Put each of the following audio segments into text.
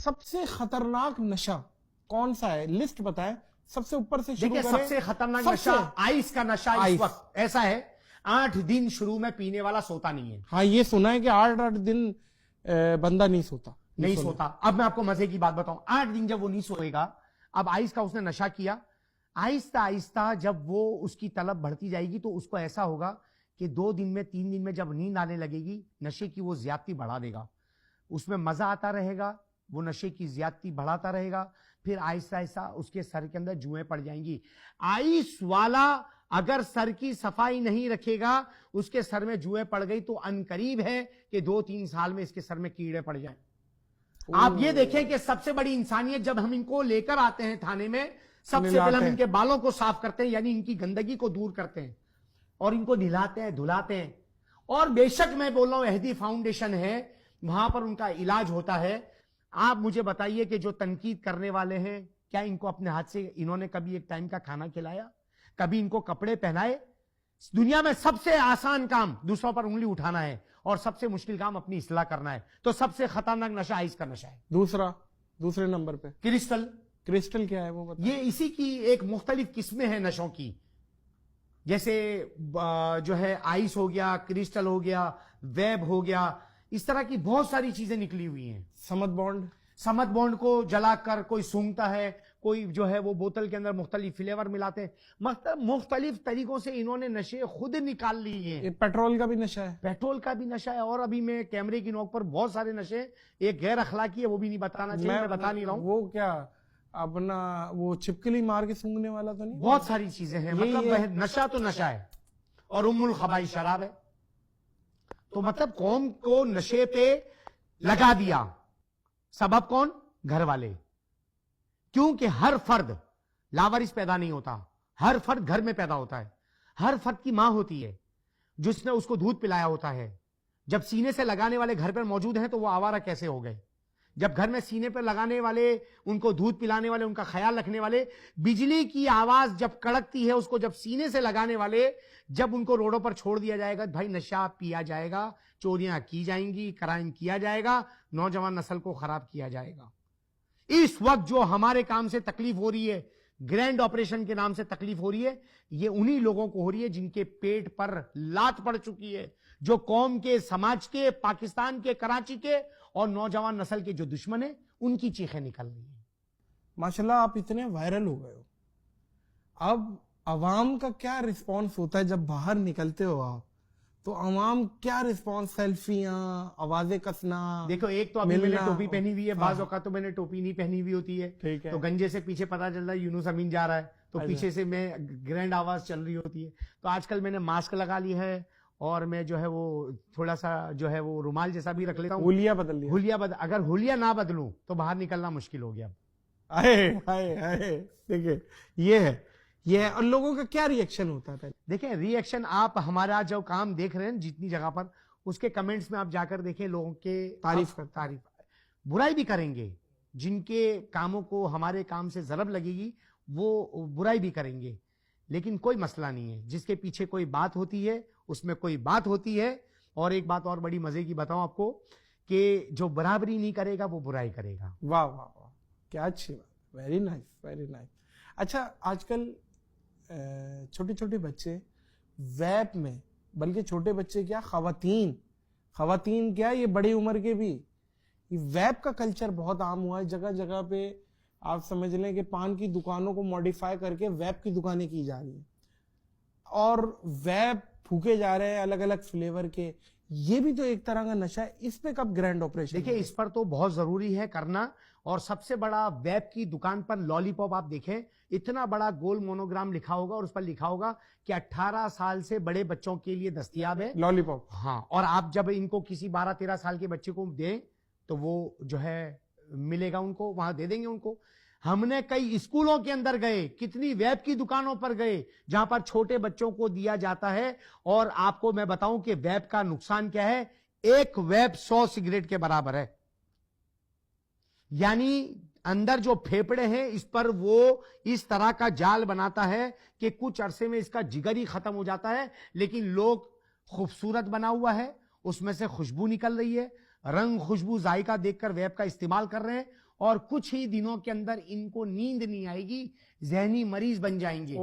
سب سے خطرناک نشہ کون سا ہے؟ لسٹ بتائیں، سب سے اوپر سے شروع کریں۔ سب سے خطرناک نشہ آئس کا نشہ اس وقت ایسا ہے 8 دن شروع میں پینے والا سوتا نہیں ہے۔ ہاں یہ سنا ہے کہ 8 دن بندہ نہیں سوتا، نہیں سوتا۔ اب میں آپ کو مزے کی بات بتاؤں، 8 دن جب وہ نہیں سوئے گا، اب آئس کا اس نے نشہ کیا، آہستہ آہستہ جب وہ اس کی طلب بڑھتی جائے گی تو اس کو ایسا ہوگا کہ 2 دن میں 3 دن میں جب نیند آنے لگے گی نشے کی وہ زیادتی بڑھا دے گا، اس میں مزہ آتا رہے گا، وہ نشے کی زیادتی بڑھاتا رہے گا، پھر آہستہ آہستہ اس کے سر کے اندر جوئیں پڑ جائیں گی۔ آئس والا اگر سر کی صفائی نہیں رکھے گا، اس کے سر میں جوئیں پڑ گئی تو ان قریب ہے کہ 2-3 سال میں اس کے سر میں کیڑے پڑ جائیں۔ آپ یہ دیکھیں کہ سب سے بڑی انسانیت جب ہم ان کو لے کر آتے ہیں تھانے میں، سب سے پہلے ہم ان کے بالوں کو صاف کرتے ہیں، یعنی ان کی گندگی کو دور کرتے ہیں اور ان کو نہلاتے ہیں، دھلاتے ہیں۔ اور بے شک میں بول رہا ہوں اہدی فاؤنڈیشن ہے، وہاں پر ان کا علاج ہوتا ہے۔ آپ مجھے بتائیے کہ جو تنقید کرنے والے ہیں، کیا ان کو اپنے ہاتھ سے انہوں نے کبھی ایک ٹائم کا کھانا کھلایا؟ کبھی ان کو کپڑے پہنائے؟ دنیا میں سب سے آسان کام دوسروں پر انگلی اٹھانا ہے اور سب سے مشکل کام اپنی اصلاح کرنا ہے۔ تو سب سے خطرناک نشہ آئس کا نشہ ہے۔ دوسرے نمبر پہ کرسٹل کیا ہے وہ بتائیں؟ یہ اسی کی ایک مختلف قسمیں ہیں نشوں کی، جیسے جو ہے آئس ہو گیا، کرسٹل ہو گیا، ویب ہو گیا، اس طرح کی بہت ساری چیزیں نکلی ہوئی ہیں۔ سمت بونڈ کو جلا کر کوئی سونگتا ہے، کوئی جو ہے وہ بوتل کے اندر مختلف فلیور ملاتے ہیں، مختلف طریقوں سے انہوں نے نشے خود نکال لیے ہیں۔ پیٹرول کا بھی نشہ ہے، پیٹرول کا بھی نشہ ہے، اور ابھی میں کیمرے کی نوک پر بہت سارے نشے، ایک غیر اخلاقی ہے وہ بھی نہیں بتانا چاہیے، میں بتا نہیں رہا ہوں۔ وہ کیا اپنا وہ چھپکلی مار کے سونگنے والا تو نہیں؟ بہت ساری چیزیں ہیں، مطلب نشہ تو نشہ ہے، اور ام الخبائث شراب ہے۔ تو مطلب قوم کو نشے پہ لگا دیا، سبب کون؟ گھر والے۔ کیونکہ ہر فرد لاوارث پیدا نہیں ہوتا، ہر فرد گھر میں پیدا ہوتا ہے، ہر فرد کی ماں ہوتی ہے جس نے اس کو دودھ پلایا ہوتا ہے۔ جب سینے سے لگانے والے گھر پر موجود ہیں تو وہ آوارہ کیسے ہو گئے؟ جب گھر میں سینے پر لگانے والے، ان کو دودھ پلانے والے، ان کا خیال رکھنے والے، بجلی کی آواز جب کڑکتی ہے اس کو جب سینے سے لگانے والے، جب ان کو روڈوں پر چھوڑ دیا جائے گا، بھائی نشہ پیا جائے گا، چوریاں کی جائیں گی، کرائم کیا جائے گا، نوجوان نسل کو خراب کیا جائے گا۔ اس وقت جو ہمارے کام سے تکلیف ہو رہی ہے، گرینڈ آپریشن کے نام سے تکلیف ہو رہی ہے، یہ انہی لوگوں کو ہو رہی ہے جن کے پیٹ پر لات پڑ چکی ہے، جو قوم کے، سماج کے، پاکستان کے، کراچی کے اور نوجوان نسل کے جو دشمن ہیں، ان کی چیخیں نکل رہی ہیں۔ ماشاءاللہ آپ اتنے وائرل ہو گئے ہو، اب عوام کا کیا رسپانس ہوتا ہے جب باہر نکلتے ہو آپ؟ تو عوام کیا رسپانس؟ سیلفیاں، آوازیں کسنا؟ دیکھو ایک تو ابھی میں نے ٹوپی پہنی ہوئی ہے، بعض اوقات تو میں نے ٹوپی نہیں پہنی ہوئی ہوتی ہے، تو گنجے سے پیچھے پتا چلتا ہے یونس امین جا رہا ہے، تو پیچھے سے میں گرینڈ آواز چل رہی ہوتی ہے۔ تو آج کل میں نے ماسک لگا لی ہے، اور میں جو ہے وہ تھوڑا سا جو ہے وہ رومال جیسا بھی رکھ لیتا ہوں۔ ہولیا بدل لیا؟ اگر ہولیا نہ بدلوں تو باہر نکلنا مشکل ہو گیا۔ دیکھیں یہ ہے اور لوگوں کا کیا ری ایکشن ہوتا ہے؟ دیکھیں ری ایکشن، آپ ہمارا جو کام دیکھ رہے ہیں جتنی جگہ پر، اس کے کمنٹس میں آپ جا کر دیکھیں، لوگوں کے تعریف برائی بھی کریں گے، جن کے کاموں کو ہمارے کام سے ضرب لگے گی وہ برائی بھی کریں گے، لیکن کوئی مسئلہ نہیں ہے، جس کے پیچھے کوئی بات ہوتی ہے اس میں کوئی بات ہوتی ہے۔ اور ایک بات اور بڑی مزے کی بتاؤں آپ کو، کہ جو برابری نہیں کرے گا وہ برائی کرے گا۔ واہ واہ واہ، کیا اچھی بات، ویری نائس ویری نائس۔ اچھا آج کل چھوٹے چھوٹے بچے ویب میں، بلکہ چھوٹے بچے کیا، خواتین کیا، یہ بڑی عمر کے بھی، یہ ویب کا کلچر بہت عام ہوا ہے جگہ جگہ پہ۔ آپ سمجھ لیں کہ پان کی دکانوں کو موڈیفائی کر کے ویب کی دکانیں کی جا رہی ہیں، اور ویب پھوکے جا رہے ہیں الگ الگ فلیور کے۔ یہ بھی تو ایک طرح کا نشہ ہے، اس پہ کب گرینڈ آپریشن؟ دیکھیں اس پر تو بہت ضروری ہے کرنا، اور سب سے بڑا ویب کی دکان پر لالی پاپ آپ دیکھیں، اتنا بڑا گول مونوگرام لکھا ہوگا اور اس پر لکھا ہوگا کہ 18 سال سے بڑے بچوں کے لیے دستیاب ہے لالی پاپ۔ ہاں، اور آپ جب ان کو کسی 12-13 سال کے بچے کو دیں تو وہ جو ہے ملے گا ان کو، وہاں دے دیں گے ان کو۔ ہم نے کئی اسکولوں کے اندر گئے، کتنی ویب کی دکانوں پر گئے جہاں پر چھوٹے بچوں کو دیا جاتا ہے، اور آپ کو میں بتاؤں کہ ویب کا نقصان کیا ہے، ایک ویب 100 سگریٹ کے برابر ہے۔ یعنی اندر جو پھیپڑے ہیں اس پر وہ اس طرح کا جال بناتا ہے کہ کچھ عرصے میں اس کا جگر ہی ختم ہو جاتا ہے، لیکن لوگ خوبصورت بنا ہوا ہے، اس میں سے خوشبو نکل رہی ہے، رنگ خوشبو ذائقہ دیکھ کر ویب کا استعمال کر رہے ہیں، اور کچھ ہی دنوں کے اندر ان کو نیند نہیں آئے گی, ذہنی مریض بن جائیں گے.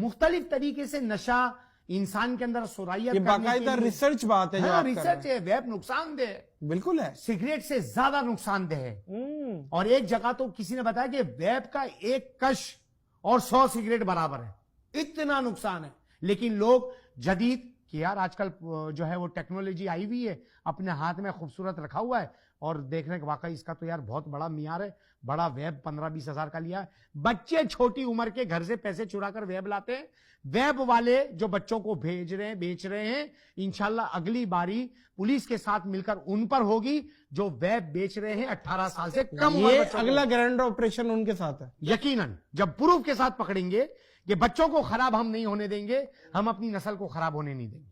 مختلف طریقے سے نشہ انسان کے اندر سرائیت یہ باقاعدہ ریسرچ بات ہے جو آپ کر رہے ریسرچ ہے. ویب نقصان دہ ہے, بالکل ہے, سگریٹ سے زیادہ نقصان دہ ہے. اور ایک جگہ تو کسی نے بتایا کہ ویب کا ایک کش اور 100 سگریٹ برابر ہے, اتنا نقصان ہے. لیکن لوگ جدید کہ یار آج کل جو ہے وہ ٹیکنالوجی آئی ہوئی ہے, اپنے ہاتھ میں خوبصورت رکھا ہوا ہے اور دیکھ رہے ہیں کہ واقعی اس کا تو یار بہت بڑا معیار ہے, بڑا ویب 15-20 ہزار کا لیا ہے. بچے چھوٹی عمر کے گھر سے پیسے چرا کر ویب لاتے ہیں. ویب والے جو بچوں کو بھیج رہے ہیں, بیچ رہے ہیں, انشاءاللہ اگلی باری پولیس کے ساتھ مل کر ان پر ہوگی جو ویب بیچ رہے ہیں 18 سال سے کم عمر یہ بچوں کو. اگلا گرینڈ آپریشن ان کے ساتھ ہے. یقیناً جب پروف کے ساتھ پکڑیں گے کہ بچوں کو خراب ہم نہیں ہونے دیں گے, ہم اپنی نسل کو خراب ہونے نہیں دیں گے.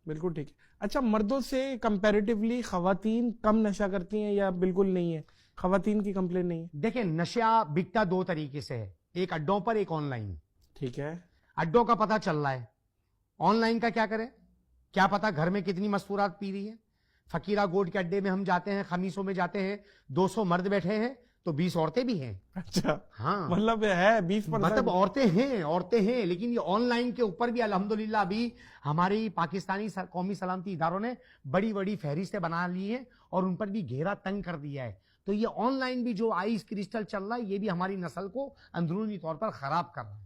بالکل ٹھیک ہے. اچھا, مردوں سے کمپیریٹیولی خواتین کم نشہ کرتی ہیں یا بالکل نہیں ہے؟ خواتین کی کمپلین نہیں ہے؟ دیکھیں نشہ بکتا دو طریقے سے ہے, ایک اڈوں پر, ایک آن لائن. ٹھیک ہے, اڈوں کا پتہ چل رہا ہے, آن لائن کا کیا کریں, کیا پتا گھر میں کتنی مستورات پی رہی ہے. فقیرہ گوڈ کے اڈے میں ہم جاتے ہیں, خمیسوں میں جاتے ہیں, 200 مرد بیٹھے ہیں تو 20 عورتیں بھی ہیں. اچھا, ہاں مطلب ہے 20%, مطلب عورتیں ہیں. لیکن یہ آن لائن کے اوپر بھی الحمدللہ ابھی ہماری پاکستانی قومی سلامتی اداروں نے بڑی بڑی فہرستیں بنا لی ہیں اور ان پر بھی گھیرا تنگ کر دیا ہے. تو یہ آن لائن بھی جو آئس کرسٹل چل رہا ہے, یہ بھی ہماری نسل کو اندرونی طور پر خراب کر رہا ہے.